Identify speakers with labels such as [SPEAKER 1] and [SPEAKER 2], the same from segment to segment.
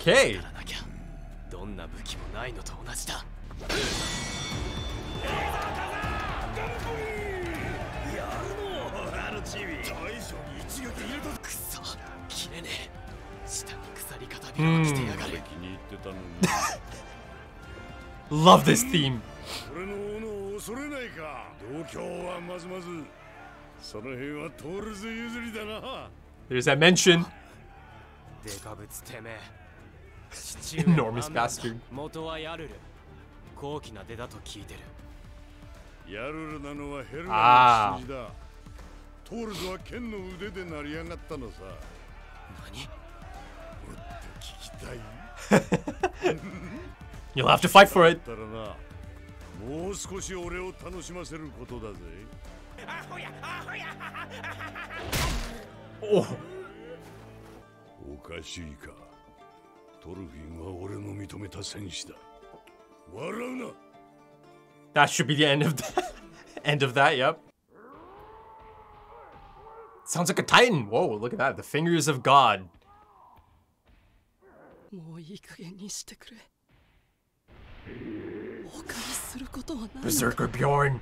[SPEAKER 1] Okay. Love this theme. There's that mention. Enormous bastard. Ah. You'll have to fight for it. Oh. That should be the end of that. End of that, yep. Sounds like a titan. Whoa, look at that. The fingers of God. Berserker Bjorn.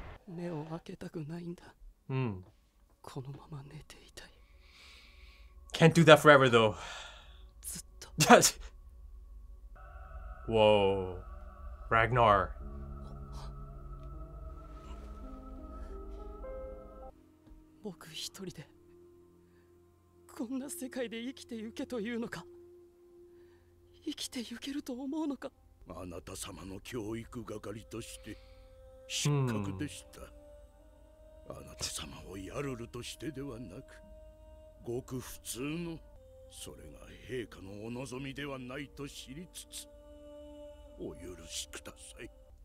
[SPEAKER 1] Can't do that forever though. Whoa. Ragnar.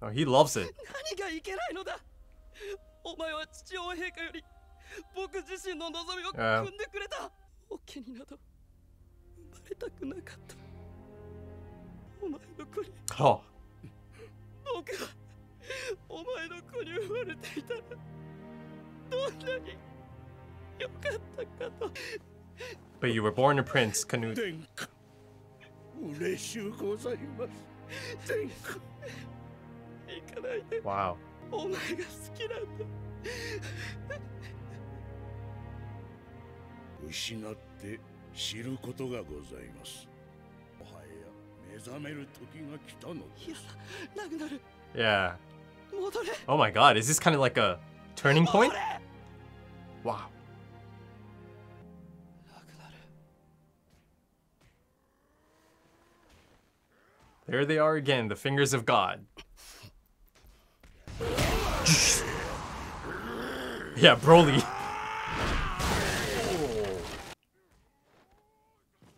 [SPEAKER 1] Oh, he loves it. Oh. But you were born a prince, Canute. Wow. Yeah. Oh my god, is this kind of like a turning point? Wow. There they are again, the fingers of God. Yeah, Broly.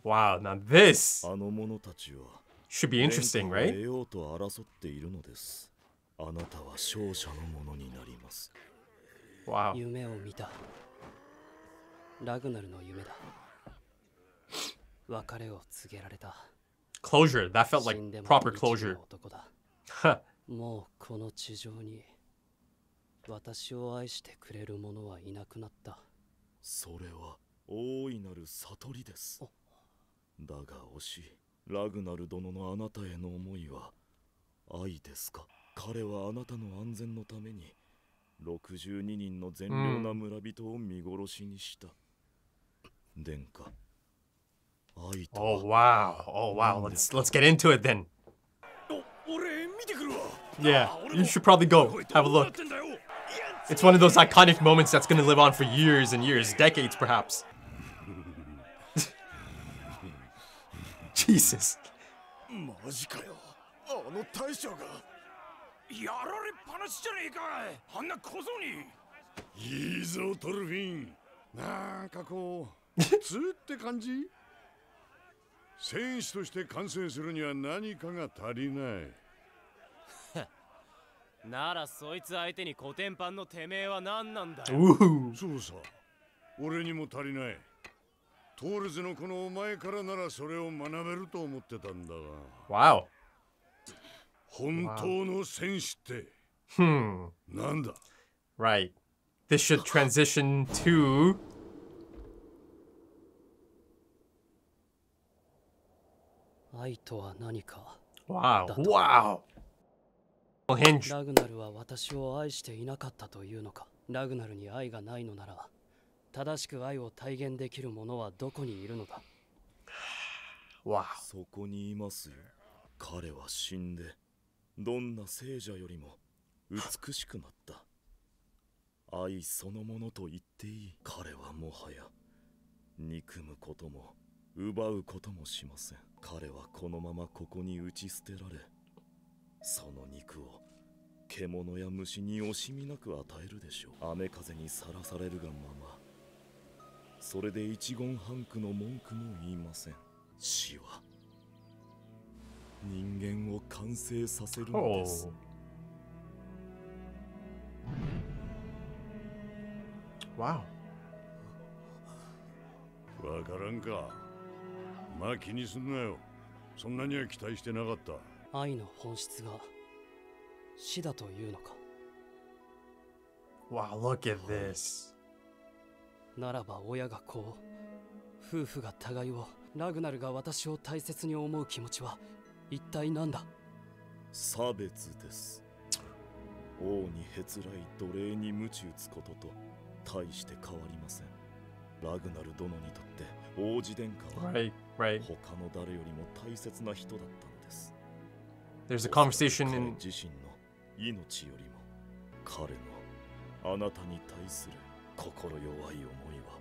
[SPEAKER 1] Wow, now this should be interesting, right? Wow. Closure. That felt like proper closure. Huh. Oh wow. Oh wow. Let's get into it then. Yeah, you should probably go. Have a look. It's one of those iconic moments that's gonna live on for years and years, decades perhaps. Jesus. Wow. Right. This should transition to...
[SPEAKER 2] 愛とは何か。
[SPEAKER 1] Wow. Wow. Hinge.
[SPEAKER 2] ラグナルは私を愛していなかったというのか。ラグナルに愛がないのなら、正しく愛を体現できる者はどこにいるのだ。
[SPEAKER 1] Wow.
[SPEAKER 3] そこにいますよ。彼は死んで、どんな聖者よりも美しくなった。愛そのものと言っていい。彼はもはや憎むことも奪うこともしません。彼はこのままここに打ち捨てられ、その肉を獣や虫に惜しみなく与えるでしょう。雨風にさらされるがまま、それで一言半句の文句も言いません。死は人間を完成させるのです。
[SPEAKER 1] Wow.
[SPEAKER 4] わからんか。まあ気にすんなよ。そんなには期待してなかった。
[SPEAKER 2] 愛の本質が死だというのか。
[SPEAKER 1] Wow, look at this.
[SPEAKER 2] ならば親がこう、夫婦が互いを、ラグナルが私を大切に思う気持ちは一体何だ。
[SPEAKER 3] 差別です。王にへつらい奴隷に鞭打つことと大して変わりません。ラグナル殿にとって王子殿下は
[SPEAKER 1] Right.
[SPEAKER 3] 他の誰よりも大切な人だったのです。
[SPEAKER 1] There's a conversation
[SPEAKER 3] 彼
[SPEAKER 1] in
[SPEAKER 3] 自身の命よりも彼のあなたに対する心弱い思いは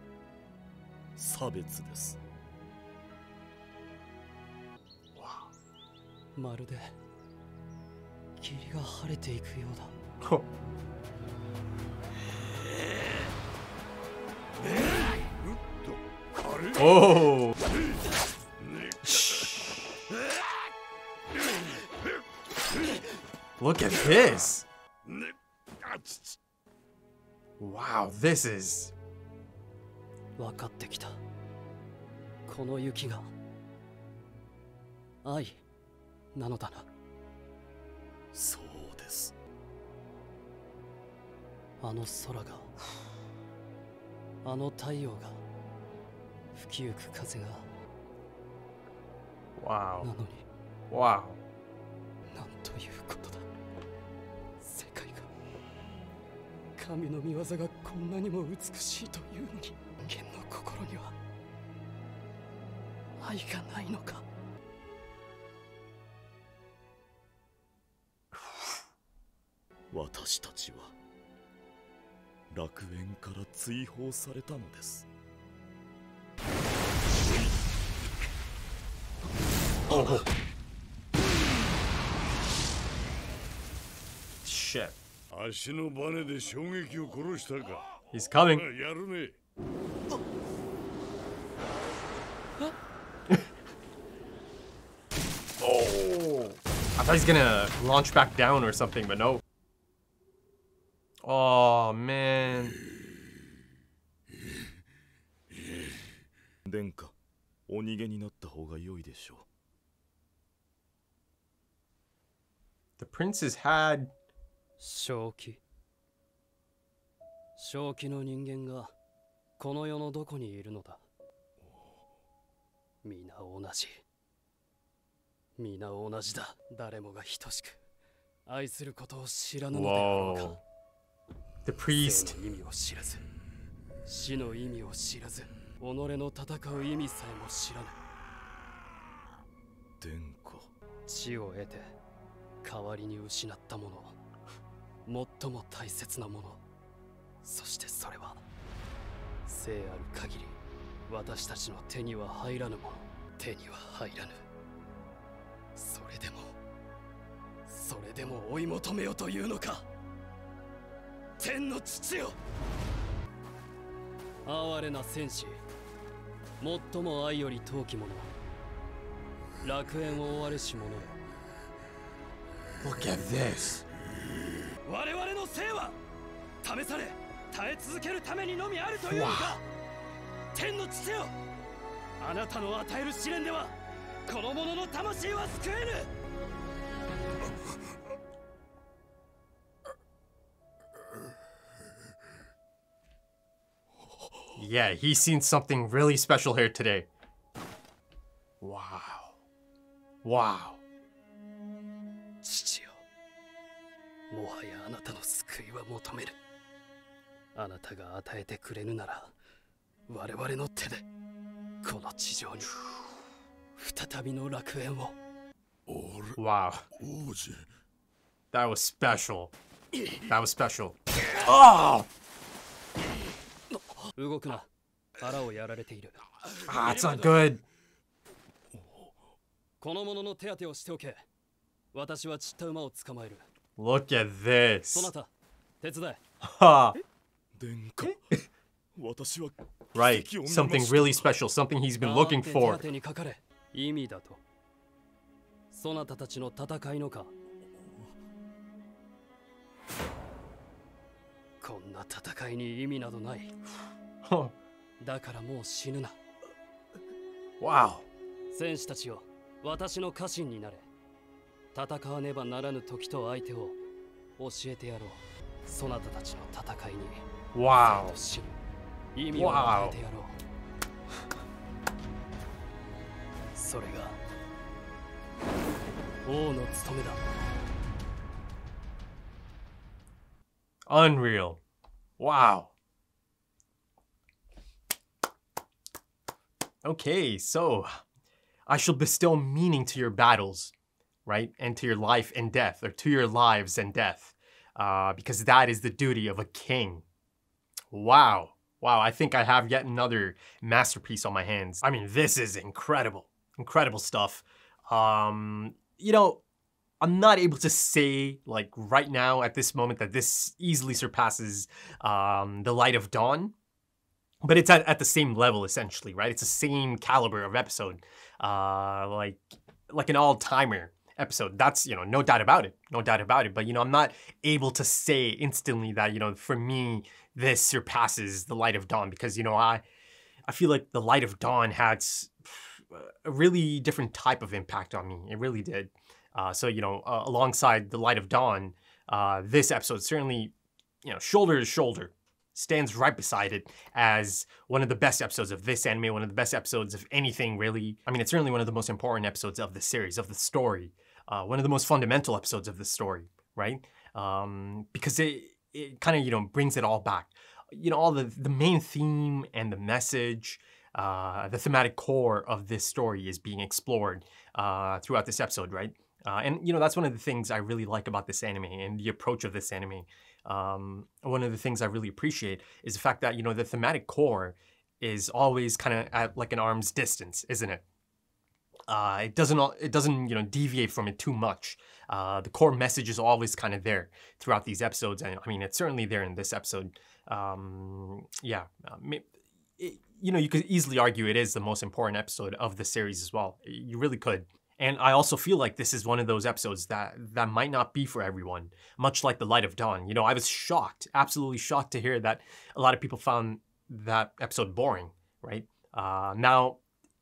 [SPEAKER 3] 差別です。
[SPEAKER 2] まるで霧が晴れていくようだ。
[SPEAKER 1] Oh. Look at this. Wow, this is
[SPEAKER 2] 分かってきた。この雪が愛なのだな。
[SPEAKER 3] そうです。
[SPEAKER 2] あの空が、あの太陽が、吹きゆく風が、
[SPEAKER 1] wow.
[SPEAKER 2] なのに
[SPEAKER 1] Wow.
[SPEAKER 2] なんということだ。世界が、神の御業がこんなにも美しいというのに、人間の心には愛がないのか。
[SPEAKER 3] 私たちは楽園から追放されたのです。
[SPEAKER 1] Oh. Shit.
[SPEAKER 4] 足のバネで衝撃を殺したか。
[SPEAKER 1] He's coming.
[SPEAKER 4] やるね。
[SPEAKER 1] Oh. I thought he's gonna launch back down or something, but no. Oh, man.
[SPEAKER 3] 殿下、お逃げになった方が良いでしょう。
[SPEAKER 1] The princes had
[SPEAKER 2] 正気の人間がこの世のどこにいるのだ。皆同じだ。誰もが等しく愛することを知らぬのであろうか。
[SPEAKER 1] the priest.
[SPEAKER 2] 生の意味を知らず、死の意味を知らず、己の戦う意味さえも知らぬ。
[SPEAKER 3] 殿下、
[SPEAKER 2] 地を得て代わりに失ったもの、最も大切なもの、そしてそれは生ある限り私たちの手には入らぬもの。手には入らぬ。それでも追い求めよというのか。天の父よ、哀れな戦士、最も愛より遠き者、楽園を追われし者よ。
[SPEAKER 1] Look at this.
[SPEAKER 2] 我々の生は試され耐え続けるためにのみあるというのか。天の父よ、あなたの与える試練ではこの者の魂は救えぬ。
[SPEAKER 1] Yeah, he's seen something really special here today. Wow. Wow.
[SPEAKER 2] 父よ、もはやあなたの救いは求める。あなたが与えてくれぬなら、我々の手でこの地上に再びの楽園を。
[SPEAKER 1] Wow. That was special. That was special. Oh!
[SPEAKER 2] 動くな。腹をやられている。
[SPEAKER 1] Ah, it's not good.
[SPEAKER 2] この者の手当てをしておけ。私は散った馬を捕まえる。
[SPEAKER 1] Look at this.
[SPEAKER 2] そなた、手伝え。
[SPEAKER 1] Ha.
[SPEAKER 3] 殿下私は
[SPEAKER 1] Right. Something really special. Something he's been looking
[SPEAKER 2] 手
[SPEAKER 1] for.
[SPEAKER 2] 当てにかかれ。意味だと。そなたたちの戦いのか。こんな戦いに意味などない。
[SPEAKER 1] Huh.
[SPEAKER 2] だからもう死ぬな。
[SPEAKER 1] Wow.
[SPEAKER 2] 戦士たちよ、私の家臣になれ。戦わねばならぬ時と相手を教えてやろう。そなたたちの戦いに
[SPEAKER 1] Wow.
[SPEAKER 2] 生と死に意味を与えてやろう。それが王の務めだ。
[SPEAKER 1] Unreal. Wow. Okay, so I shall bestow meaning to your battles, right? And to your life and death, or to your lives and death, because that is the duty of a king. Wow. Wow, I think I have yet another masterpiece on my hands. I mean, this is incredible. Incredible stuff. You know, I'm not able to say, like, right now at this moment that this easily surpasses The Light of Dawn. But it's at the same level, essentially, right? It's the same caliber of episode. Like an all-timer episode. That's, you know, no doubt about it. No doubt about it. But, you know, I'm not able to say instantly that, you know, for me, this surpasses The Light of Dawn. Because, you know, I feel like The Light of Dawn had a really different type of impact on me. It really did. So, you know, alongside The Light of Dawn, this episode certainly, you know, shoulder to shoulder, stands right beside it as one of the best episodes of this anime, one of the best episodes of anything, really. I mean, it's certainly one of the most important episodes of the series, of the story. One of the most fundamental episodes of the story, right? Because it kind of, you know, brings it all back. You know, all the main theme and the message, the thematic core of this story is being explored throughout this episode, right? And, you know, that's one of the things I really like about this anime and the approach of this anime. One of the things I really appreciate is the fact that, you know, the thematic core is always kind of at like an arm's distance, isn't it? It doesn't, you know, deviate from it too much. The core message is always kind of there throughout these episodes. And I mean, it's certainly there in this episode. Yeah, you know, you could easily argue it is the most important episode of the series as well. You really could. And I also feel like this is one of those episodes that might not be for everyone, much like The Light of Dawn. You know, I was shocked, absolutely shocked to hear that a lot of people found that episode boring, right? Now,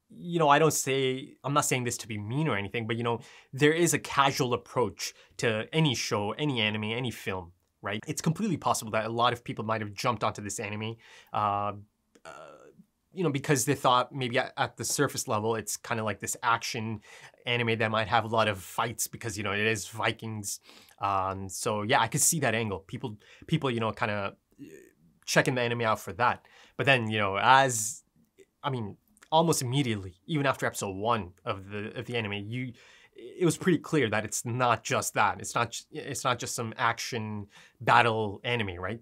[SPEAKER 1] you know, I'm not saying this to be mean or anything, but, you know, there is a casual approach to any show, any anime, any film, right? It's completely possible that a lot of people might have jumped onto this anime, you know, because they thought maybe at the surface level, it's kind of like this action anime that might have a lot of fights because, you know, it is Vikings. So yeah, I could see that angle. People, you know, kind of checking the anime out for that. But then, you know, almost immediately, even after episode 1 of the anime, it was pretty clear that it's not just that. It's not just some action battle anime, right?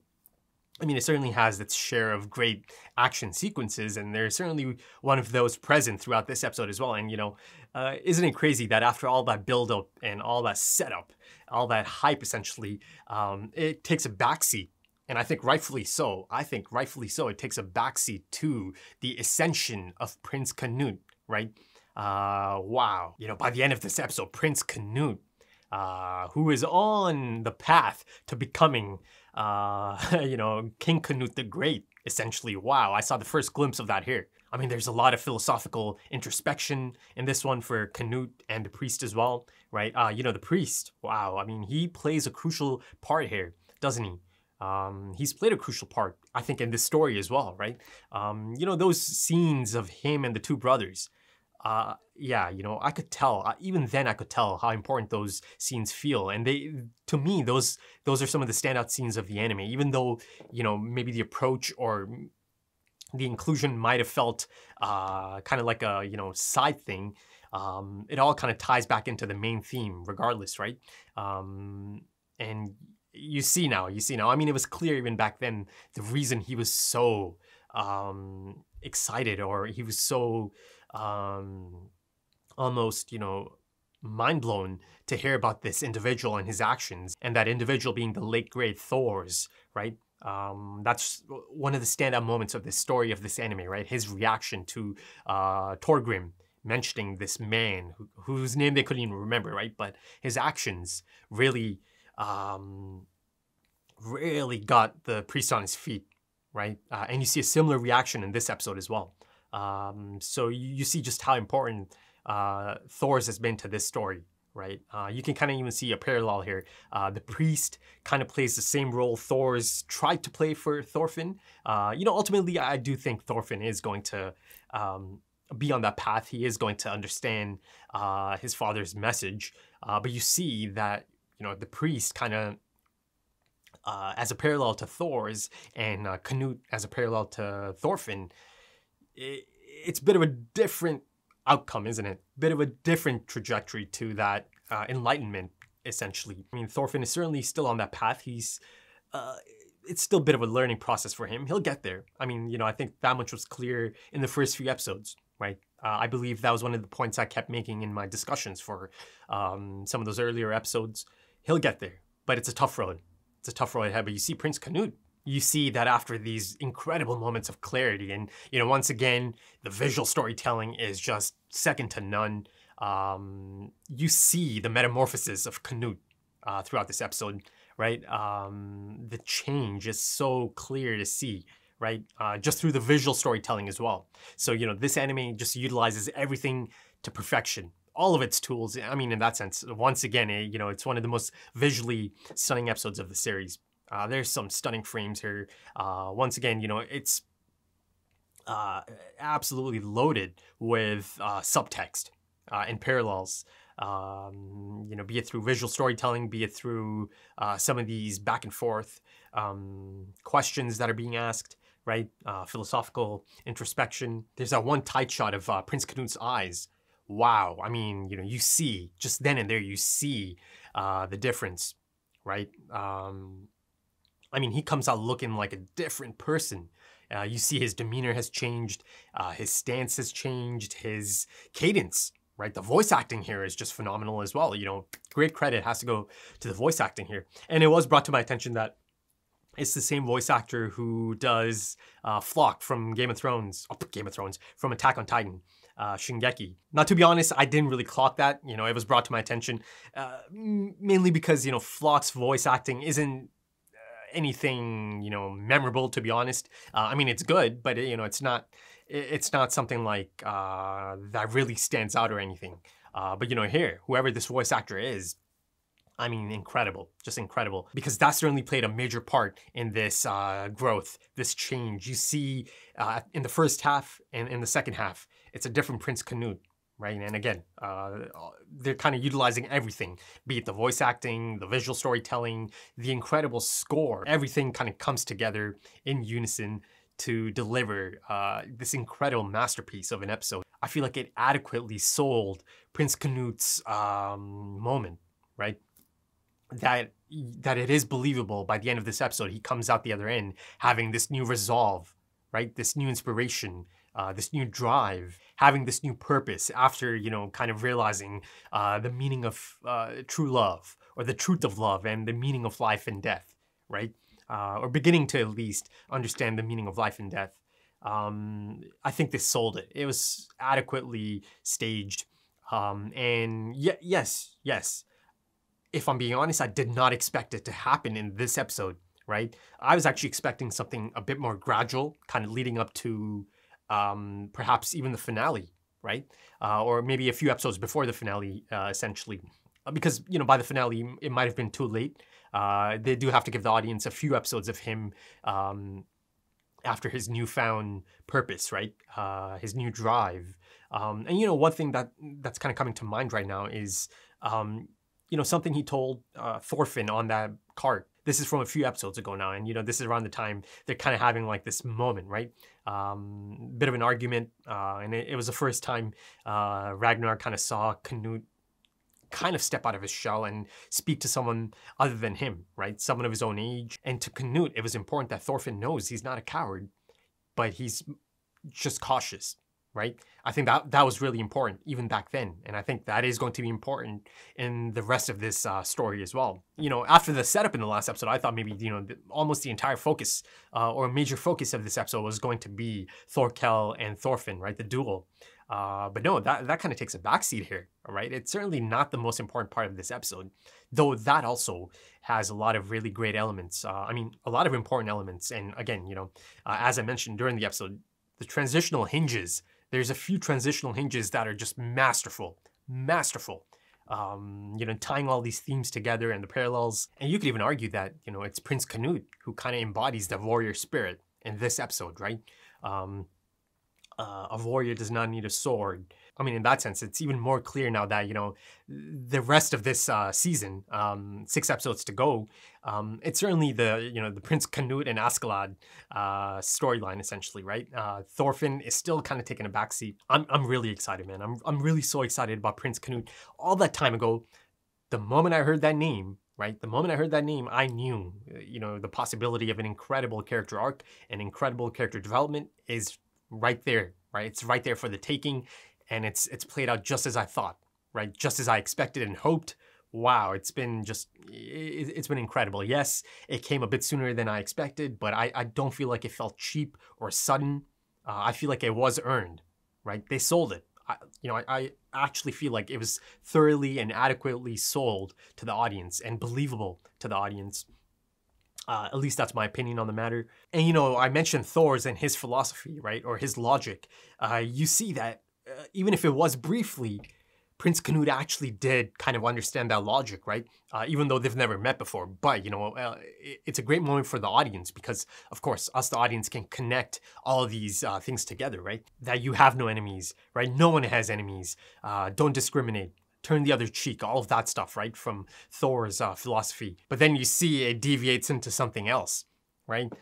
[SPEAKER 1] I mean, it certainly has its share of great action sequences, and there's certainly one of those present throughout this episode as well. And, you know, isn't it crazy that after all that build-up and all that setup, all that hype, essentially, it takes a backseat. And I think rightfully so. It takes a backseat to the ascension of Prince Canute, right? Wow. You know, by the end of this episode, Prince Canute, who is on the path to becoming, you know, King Canute the Great, essentially. Wow, I saw the first glimpse of that here. I mean, there's a lot of philosophical introspection in this one for Canute and the priest as well, right? You know, the priest, wow, I mean, he plays a crucial part here, doesn't he? He's played a crucial part, I think, in this story as well, right? You know, those scenes of him and the two brothers, yeah, you know, I could tell, even then I could tell how important those scenes feel. And to me, those are some of the standout scenes of the anime, even though, you know, maybe the approach or the inclusion might have felt kind of like a, you know, side thing. It all kind of ties back into the main theme regardless, right? And you see now, I mean, it was clear even back then, the reason he was so excited, or he was so almost, you know, mind blown to hear about this individual and his actions, and that individual being the late great Thor's, right? That's one of the standout moments of this story of this anime, right? His reaction to Torgrim mentioning this man whose name they couldn't even remember, right? But his actions really, really got the priest on his feet, right? And you see a similar reaction in this episode as well. So you see just how important Thor's has been to this story, right? You can kind of even see a parallel here. The priest kind of plays the same role Thor's tried to play for Thorfinn. You know, ultimately, I do think Thorfinn is going to be on that path. He is going to understand his father's message. But you see that, you know, the priest kind of, as a parallel to Thor's, and Canute as a parallel to Thorfinn, it's a bit of a different outcome, isn't it? Bit of a different trajectory to that enlightenment, essentially. I mean, Thorfinn is certainly still on that path. He's, it's still a bit of a learning process for him. He'll get there. I mean, you know, I think that much was clear in the first few episodes, right? I believe that was one of the points I kept making in my discussions for some of those earlier episodes. He'll get there, but it's a tough road. It's a tough road ahead. But you see Prince Canute, you see that after these incredible moments of clarity, and, you know, once again, the visual storytelling is just second to none. You see the metamorphosis of Canute throughout this episode, right? The change is so clear to see, right? Just through the visual storytelling as well. So, you know, this anime just utilizes everything to perfection. All of its tools. I mean, in that sense, once again, you know, it's one of the most visually stunning episodes of the series. There's some stunning frames here. Once again, you know, it's absolutely loaded with subtext and parallels. You know, be it through visual storytelling, be it through some of these back and forth questions that are being asked, right? Philosophical introspection. There's that one tight shot of Prince Canute's eyes. Wow. I mean, you know, you see, just then and there, you see the difference, right? I mean, he comes out looking like a different person. You see his demeanor has changed, his stance has changed, his cadence, right? The voice acting here is just phenomenal as well. You know, great credit has to go to the voice acting here. And it was brought to my attention that it's the same voice actor who does Flock from from Attack on Titan. Shingeki. Now, to be honest, I didn't really clock that. You know, it was brought to my attention mainly because, you know, Flock's voice acting isn't anything, you know, memorable, to be honest. I mean, it's good, but, you know, it's not something like that really stands out or anything. But, you know, here, whoever this voice actor is, I mean, incredible, just incredible, because that certainly played a major part in this growth, this change. You see in the first half and in the second half, it's a different Prince Canute, right? And again, they're kind of utilizing everything, be it the voice acting, the visual storytelling, the incredible score. Everything kind of comes together in unison to deliver this incredible masterpiece of an episode. I feel like it adequately sold Prince Canute's moment, right? That it is believable by the end of this episode. He comes out the other end having this new resolve, right? This new inspiration, this new drive, having this new purpose after, you know, kind of realizing the meaning of true love, or the truth of love, and the meaning of life and death, right? Or beginning to at least understand the meaning of life and death. I think this sold it. It was adequately staged. And yes. If I'm being honest, I did not expect it to happen in this episode, right? I was actually expecting something a bit more gradual, kind of leading up to perhaps even the finale, right? Or maybe a few episodes before the finale, essentially. Because, you know, by the finale, it might have been too late. They do have to give the audience a few episodes of him after his newfound purpose, right? His new drive. And, you know, one thing that's kind of coming to mind right now is, you know, something he told Thorfinn on that cart. This is from a few episodes ago now, and, you know, this is around the time they're kind of having like this moment, right? Bit of an argument, and it was the first time Ragnar kind of saw Canute kind of step out of his shell and speak to someone other than him, right? Someone of his own age. And to Canute, it was important that Thorfinn knows he's not a coward, but he's just cautious, right? I think that was really important even back then. And I think that is going to be important in the rest of this story as well. You know, after the setup in the last episode, I thought maybe, you know, almost the entire focus or major focus of this episode was going to be Thorkel and Thorfinn, right? The duel. But no, that kind of takes a backseat here, all right? It's certainly not the most important part of this episode, though that also has a lot of really great elements. I mean, a lot of important elements. And again, you know, as I mentioned during the episode, the transitional hinges, there's a few transitional hinges that are just masterful. You know, tying all these themes together and the parallels. And you could even argue that, you know, it's Prince Canute who kind of embodies the warrior spirit in this episode, right? A warrior does not need a sword. I mean, in that sense, it's even more clear now that, you know, the rest of this season, 6 episodes to go, it's certainly the, you know, the Prince Canute and Askeladd storyline, essentially, right? Thorfinn is still kind of taking a backseat. I'm really excited, man. I'm really so excited about Prince Canute. All that time ago, the moment I heard that name, right? The moment I heard that name, I knew, you know, the possibility of an incredible character arc and incredible character development is right there, right? It's right there for the taking, and it's played out just as I thought, right? Just as I expected and hoped. Wow, it's been incredible. Yes, it came a bit sooner than I expected, but I don't feel like it felt cheap or sudden. I feel like it was earned, right? They sold it. I actually feel like it was thoroughly and adequately sold to the audience and believable to the audience. At least that's my opinion on the matter. And, you know, I mentioned Thor's and his philosophy, right? Or his logic. You see that even if it was briefly, Prince Canute actually did kind of understand that logic, right? Even though they've never met before. But, you know, it's a great moment for the audience because, of course, us, the audience, can connect all of these things together, right? That you have no enemies, right? No one has enemies. Don't discriminate. Turn the other cheek, all of that stuff, right? From Thor's philosophy. But then you see it deviates into something else, right?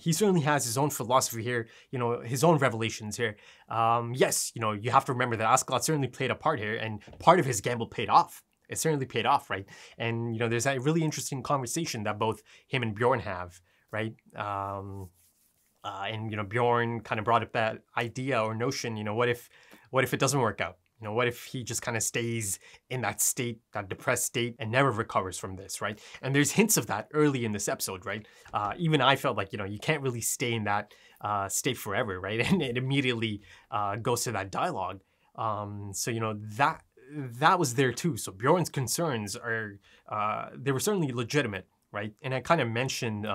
[SPEAKER 1] He certainly has his own philosophy here, you know, his own revelations here. Yes, you know, you have to remember that Askeladd certainly played a part here, and part of his gamble paid off. It certainly paid off, right? And, you know, there's that really interesting conversation that both him and Bjorn have, right? And, you know, Bjorn kind of brought up that idea or notion, you know, what if it doesn't work out? You know, what if he just kind of stays in that state, that depressed state, and never recovers from this, right? And there's hints of that early in this episode, right? Even I felt like, you know, you can't really stay in that state forever, right? And it immediately goes to that dialogue. So, you know, that was there too. So Bjorn's concerns they were certainly legitimate, right? And I kind of mentioned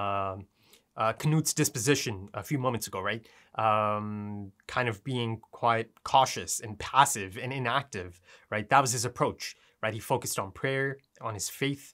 [SPEAKER 1] Canute's disposition a few moments ago, right? Kind of being quite cautious and passive and inactive, right? That was his approach, right? He focused on prayer, on his faith,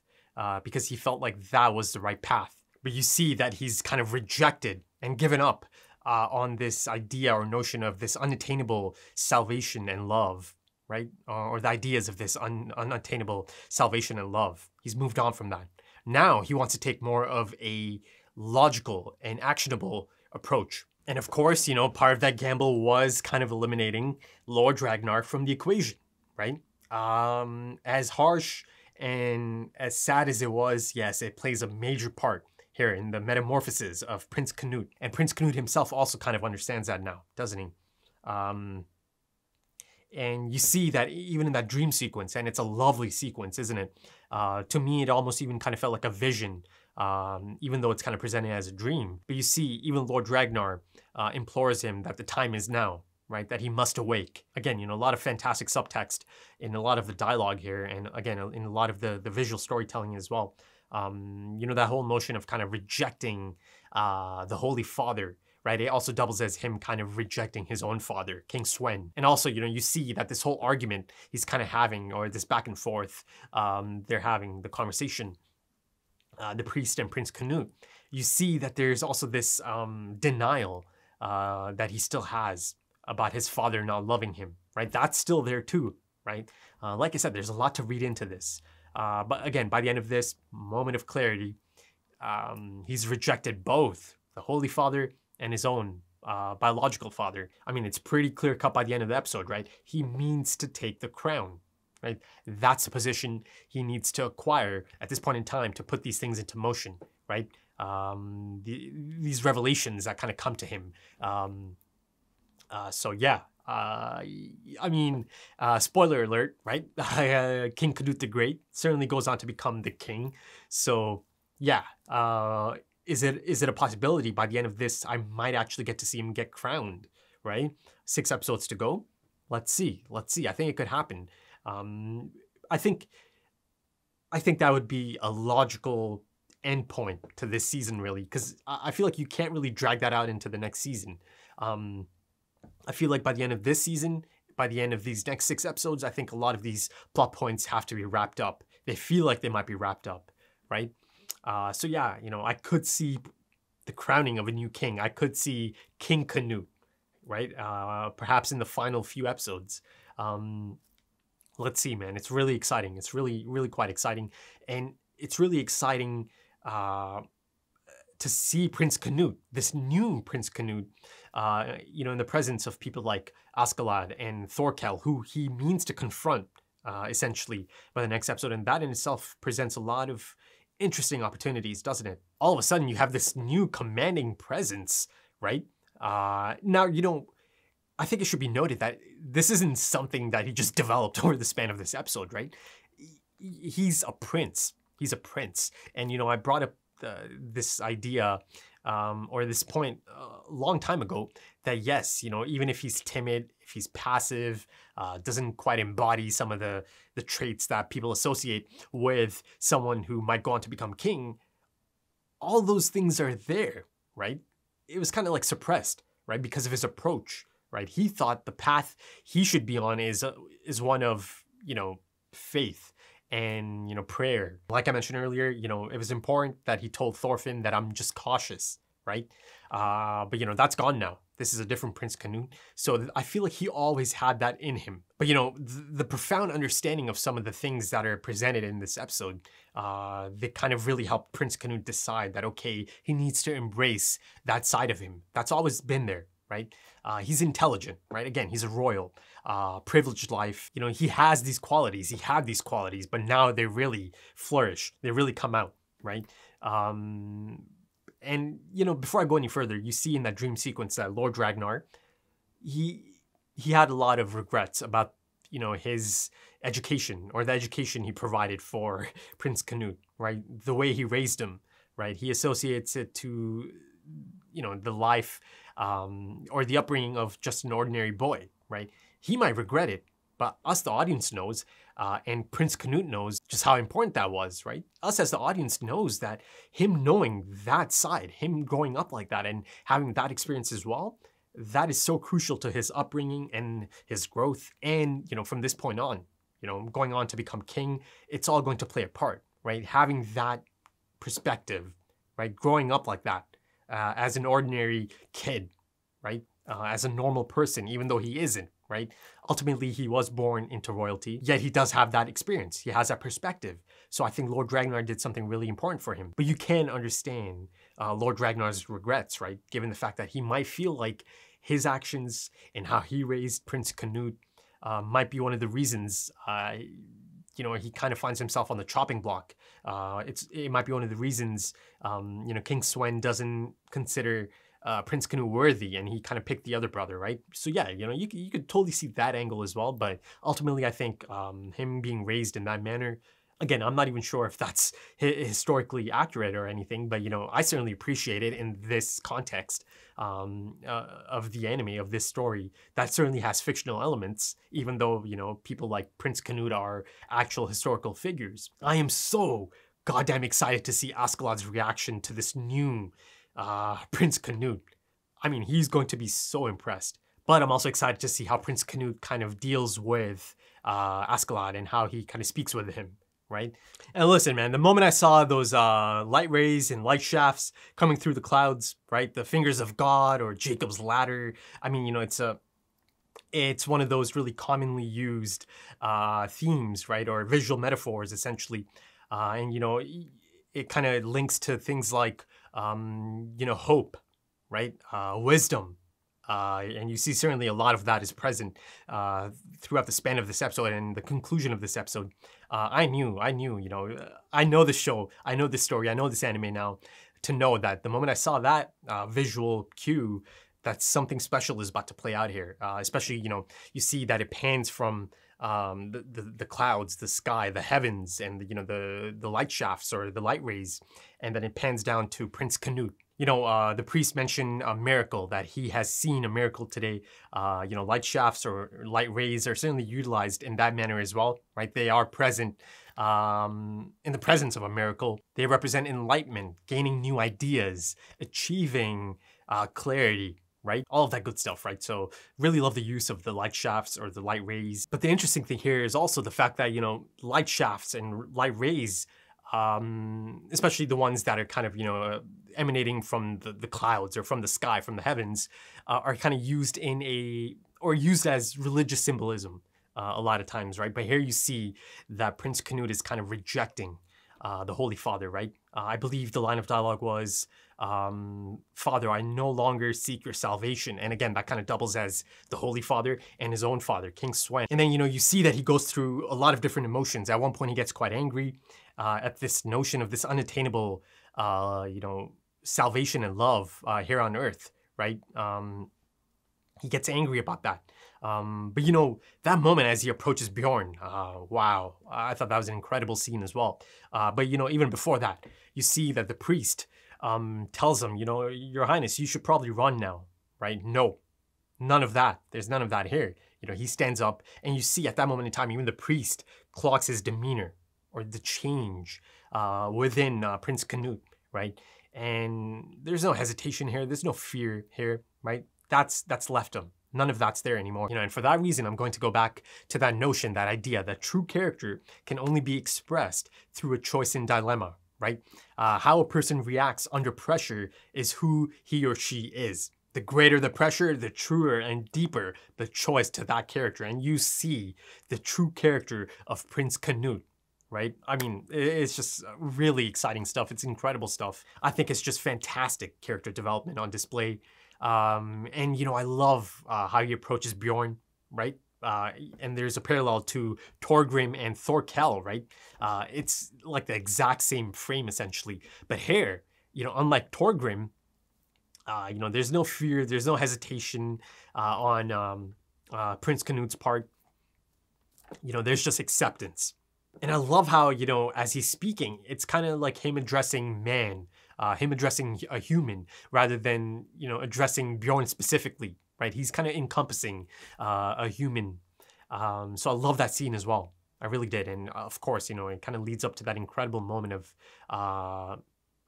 [SPEAKER 1] because he felt like that was the right path. But you see that he's kind of rejected and given up on this idea or notion of this unattainable salvation and love, right? Or the ideas of this unattainable salvation and love. He's moved on from that. Now he wants to take more of a logical and actionable approach. And of course, you know, part of that gamble was kind of eliminating Lord Ragnar from the equation, right? As harsh and as sad as it was, yes, it plays a major part here in the metamorphosis of Prince Canute. And Prince Canute himself also kind of understands that now, doesn't he? And you see that even in that dream sequence, and it's a lovely sequence, isn't it? To me, it almost even kind of felt like a vision, even though it's kind of presented as a dream. But you see, even Lord Ragnar implores him that the time is now, right? That he must awake. Again, you know, a lot of fantastic subtext in a lot of the dialogue here, and again, in a lot of the visual storytelling as well. You know, that whole notion of kind of rejecting the Holy Father, right? It also doubles as him kind of rejecting his own father, King Sven. And also, you know, you see that this whole argument he's kind of having, or this back and forth, they're having the conversation, the priest and Prince Canute, you see that there's also this denial that he still has about his father not loving him, right? That's still there too, right? Like I said, there's a lot to read into this. But again, by the end of this moment of clarity, he's rejected both the Holy Father and his own biological father. I mean, it's pretty clear cut by the end of the episode, right? He means to take the crown, right? That's the position he needs to acquire at this point in time to put these things into motion, right? These revelations that kind of come to him. So yeah, I mean, spoiler alert, right? King Canute the Great certainly goes on to become the king. So yeah, is it a possibility by the end of this I might actually get to see him get crowned, right? 6 episodes to go. Let's see. I think it could happen. I think that would be a logical endpoint to this season, really, because I feel like you can't really drag that out into the next season. I feel like by the end of this season, by the end of these next 6 episodes, I think a lot of these plot points have to be wrapped up. They feel like they might be wrapped up, right? So yeah, you know, I could see the crowning of a new king. I could see King Canute, right? Perhaps in the final few episodes. Let's see, man. It's really exciting. It's really, really quite exciting. And it's really exciting to see Prince Canute, this new Prince Canute, you know, in the presence of people like Askeladd and Thorkel, who he means to confront, essentially, by the next episode. And that in itself presents a lot of interesting opportunities, doesn't it? All of a sudden, you have this new commanding presence, right? Now, you know, I think it should be noted that this isn't something that he just developed over the span of this episode, right? He's a prince. He's a prince. And, you know, I brought up this idea or this point a long time ago that, yes, you know, even if he's timid, if he's passive, doesn't quite embody some of the traits that people associate with someone who might go on to become king, all those things are there, right? It was kind of like suppressed, right? Because of his approach, right? He thought the path he should be on is one of, you know, faith and, you know, prayer. Like I mentioned earlier, you know, it was important that he told Thorfinn that I'm just cautious, right? But, you know, that's gone now. This is a different Prince Canute. So I feel like he always had that in him. But, you know, the profound understanding of some of the things that are presented in this episode, they kind of really helped Prince Canute decide that, okay, he needs to embrace that side of him. That's always been there, right? He's intelligent, right? Again, he's a royal, privileged life. You know, he has these qualities. He had these qualities, but now they really flourish. They really come out, right? And, you know, before I go any further, you see in that dream sequence that Lord Ragnar, he had a lot of regrets about, you know, his education or the education he provided for Prince Canute, right? The way he raised him, right? He associates it to, you know, the life or the upbringing of just an ordinary boy, right? He might regret it, but us, the audience, knows, and Prince Canute knows just how important that was, right? Us as the audience knows that him knowing that side, him growing up like that and having that experience as well, that is so crucial to his upbringing and his growth. And, you know, from this point on, you know, going on to become king, it's all going to play a part, right? Having that perspective, right? Growing up like that as an ordinary kid, right? As a normal person, even though he isn't, right? Ultimately, he was born into royalty, yet he does have that experience. He has that perspective. So I think Lord Ragnar did something really important for him. But you can understand Lord Ragnar's regrets, right? Given the fact that he might feel like his actions and how he raised Prince Canute might be one of the reasons, you know, he kind of finds himself on the chopping block. It might be one of the reasons, you know, King Sven doesn't consider Prince Canute worthy, and he kind of picked the other brother, right? So yeah, you know, you could totally see that angle as well. But ultimately, I think him being raised in that manner, again, I'm not even sure if that's historically accurate or anything, but, you know, I certainly appreciate it in this context of the anime, of this story. That certainly has fictional elements, even though, you know, people like Prince Canute are actual historical figures. I am so goddamn excited to see Askeladd's reaction to this new Prince Canute. I mean, he's going to be so impressed. But I'm also excited to see how Prince Canute kind of deals with Askeladd and how he kind of speaks with him, right? And listen, man, the moment I saw those light rays and light shafts coming through the clouds, right? The fingers of God or Jacob's ladder. I mean, you know, it's one of those really commonly used themes, right? Or visual metaphors, essentially. And, you know, it kind of links to things like, you know, hope, right? Wisdom. And you see certainly a lot of that is present throughout the span of this episode and the conclusion of this episode. I knew, you know, I know the show, I know this story, I know this anime now, to know that the moment I saw that visual cue, that something special is about to play out here. Especially, you know, you see that it pans from the clouds, the sky, the heavens, and you know the light shafts or the light rays, and then it pans down to Prince Canute. You know, the priest mentioned a miracle, that he has seen a miracle today. You know, light shafts or light rays are certainly utilized in that manner as well, right? They are present in the presence of a miracle. They represent enlightenment, gaining new ideas, achieving clarity, right? All of that good stuff, right? So really love the use of the light shafts or the light rays. But the interesting thing here is also the fact that, you know, light shafts and light rays, especially the ones that are kind of, you know, emanating from the clouds or from the sky, from the heavens, are kind of used used as religious symbolism a lot of times, right? But here you see that Prince Canute is kind of rejecting the Holy Father, right? I believe the line of dialogue was, Father, I no longer seek your salvation. And again, that kind of doubles as the Holy Father and his own father, King Swen. And then, you know, you see that he goes through a lot of different emotions. At one point, he gets quite angry at this notion of this unattainable, you know, salvation and love here on earth, right? He gets angry about that. But you know, that moment as he approaches Bjorn, wow, I thought that was an incredible scene as well. But you know, even before that, you see that the priest tells him, you know, Your Highness, you should probably run now, right? No, none of that. There's none of that here. You know, he stands up, and you see at that moment in time, even the priest clocks his demeanor or the change within Prince Canute, right? And there's no hesitation here. There's no fear here, right? That's left him. None of that's there anymore. You know, and for that reason, I'm going to go back to that notion, that idea that true character can only be expressed through a choice and dilemma, right? How a person reacts under pressure is who he or she is. The greater the pressure, the truer and deeper the choice to that character. And you see the true character of Prince Canute, right? I mean, it's just really exciting stuff. It's incredible stuff. I think it's just fantastic character development on display. And, you know, I love how he approaches Bjorn, right? And there's a parallel to Thorgrim and Thorkel, right? It's like the exact same frame, essentially. But here, you know, unlike Thorgrim, you know, there's no fear, there's no hesitation on Prince Canute's part. You know, there's just acceptance. And I love how, you know, as he's speaking, it's kind of like him addressing man, him addressing a human, rather than, you know, addressing Bjorn specifically, right? He's kind of encompassing a human. So I love that scene as well. I really did. And of course, you know, it kind of leads up to that incredible moment of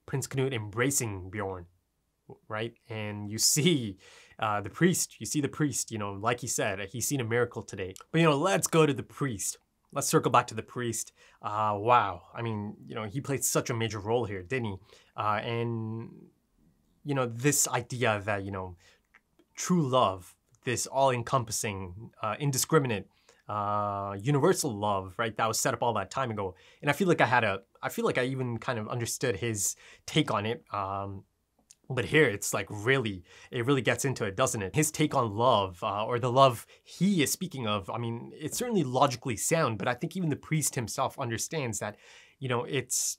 [SPEAKER 1] Prince Canute embracing Bjorn, right? And you see the priest, you know, like he said, he's seen a miracle today. But, you know, let's go to the priest. Let's circle back to the priest. Wow. I mean, you know, he played such a major role here, didn't he? And, you know, this idea that, you know, true love, this all-encompassing, indiscriminate, universal love, right? That was set up all that time ago. And I feel like I even kind of understood his take on it. But here it's like it really gets into it, doesn't it? His take on love, or the love he is speaking of, I mean, it's certainly logically sound, but I think even the priest himself understands that, you know, it's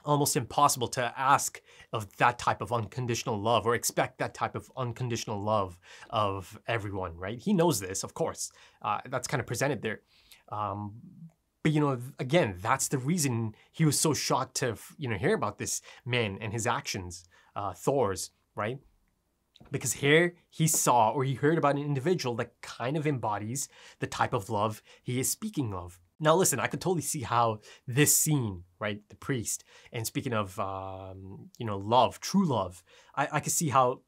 [SPEAKER 1] almost impossible to ask of that type of unconditional love or expect that type of unconditional love of everyone, right? He knows this, of course. That's kind of presented there. But, you know, again, that's the reason he was so shocked to, you know, hear about this man and his actions. Thor's, right? Because here he saw or he heard about an individual that kind of embodies the type of love he is speaking of. Now listen, I could totally see how this scene, right, the priest, and speaking of, you know, love, true love, I could see how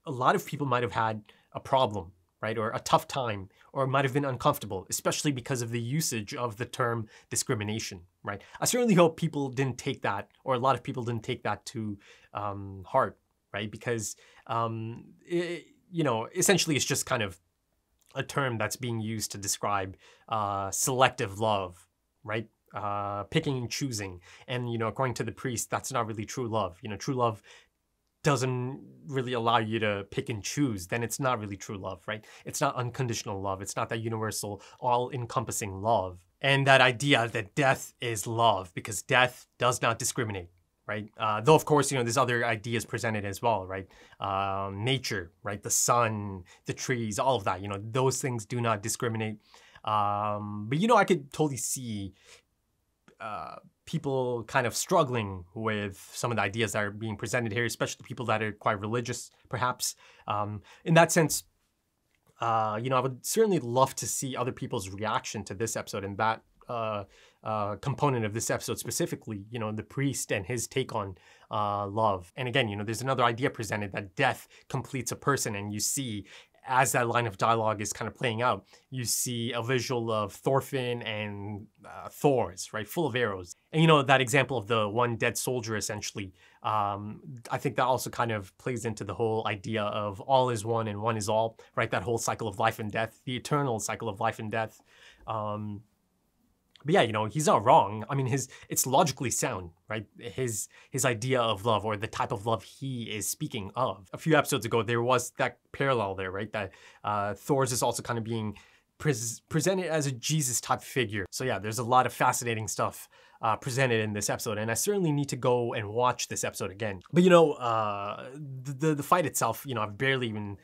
[SPEAKER 1] a lot of people might have had a problem, right? Or a tough time, or might have been uncomfortable, especially because of the usage of the term discrimination, right? I certainly hope people didn't take that, or a lot of people didn't take that to heart, right? Because, essentially it's just kind of a term that's being used to describe selective love, right? Picking and choosing. And, according to the priest, that's not really true love. True love doesn't really allow you to pick and choose. Then it's not really true love, right? It's not unconditional love. It's not that universal, all-encompassing love. And that idea that death is love, because death does not discriminate, right? Though, of course, there's other ideas presented as well, right? Nature, right? The sun, the trees, all of that, those things do not discriminate. But, I could totally see people kind of struggling with some of the ideas that are being presented here, especially people that are quite religious, perhaps. In that sense, I would certainly love to see other people's reaction to this episode and that component of this episode specifically, the priest and his take on love. And again, there's another idea presented that death completes a person, and you see, as that line of dialogue is kind of playing out, you see a visual of Thorfinn and Thor's, right, full of arrows. And that example of the one dead soldier, essentially, I think that also kind of plays into the whole idea of all is one and one is all, right? That whole cycle of life and death, the eternal cycle of life and death. But yeah, he's not wrong. I mean, it's logically sound, right? His idea of love, or the type of love he is speaking of. A few episodes ago, there was that parallel there, right? That Thor's is also kind of being presented as a Jesus type figure. So yeah, there's a lot of fascinating stuff presented in this episode, and I certainly need to go and watch this episode again. But the fight itself, I've barely even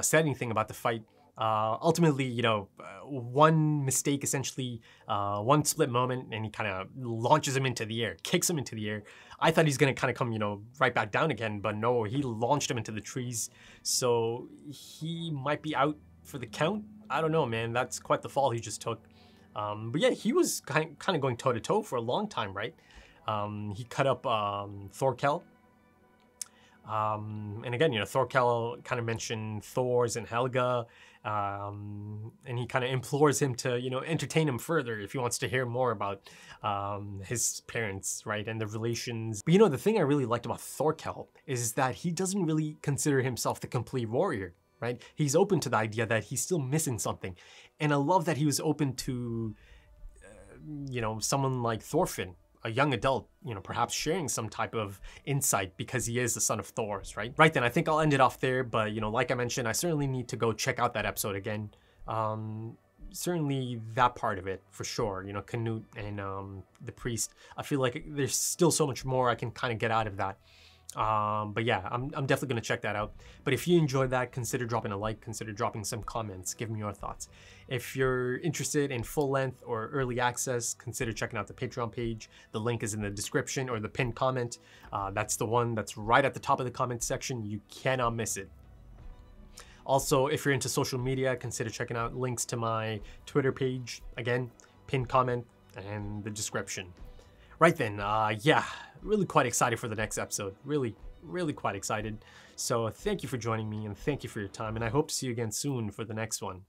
[SPEAKER 1] said anything about the fight. Ultimately, one mistake, essentially, one split moment, and he kind of launches him into the air, kicks him into the air. I thought he's going to kind of come, right back down again, but no, he launched him into the trees. So he might be out for the count. I don't know, man. That's quite the fall he just took. But yeah, he was kind of going toe-to-toe for a long time, right? He cut up Thorkel. And again, Thorkel kind of mentioned Thor's and Helga, and he kind of implores him to, entertain him further if he wants to hear more about his parents, right, and the relations. But the thing I really liked about Thorkel is that he doesn't really consider himself the complete warrior, right? He's open to the idea that he's still missing something. And I love that he was open to, someone like Thorfinn, a young adult, perhaps sharing some type of insight because he is the son of Thor's, right? Right then, I think I'll end it off there, but, like I mentioned, I certainly need to go check out that episode again. Certainly that part of it, for sure, Canute and the priest. I feel like there's still so much more I can kind of get out of that. But yeah, I'm definitely going to check that out. But if you enjoyed that, consider dropping a like, consider dropping some comments, give me your thoughts. If you're interested in full length or early access, consider checking out the Patreon page. The link is in the description or the pinned comment. That's the one that's right at the top of the comment section. You cannot miss it. Also, if you're into social media, consider checking out links to my Twitter page. Again, pinned comment and the description. Right then, yeah, really quite excited for the next episode. Really quite excited. So thank you for joining me, and thank you for your time, and I hope to see you again soon for the next one.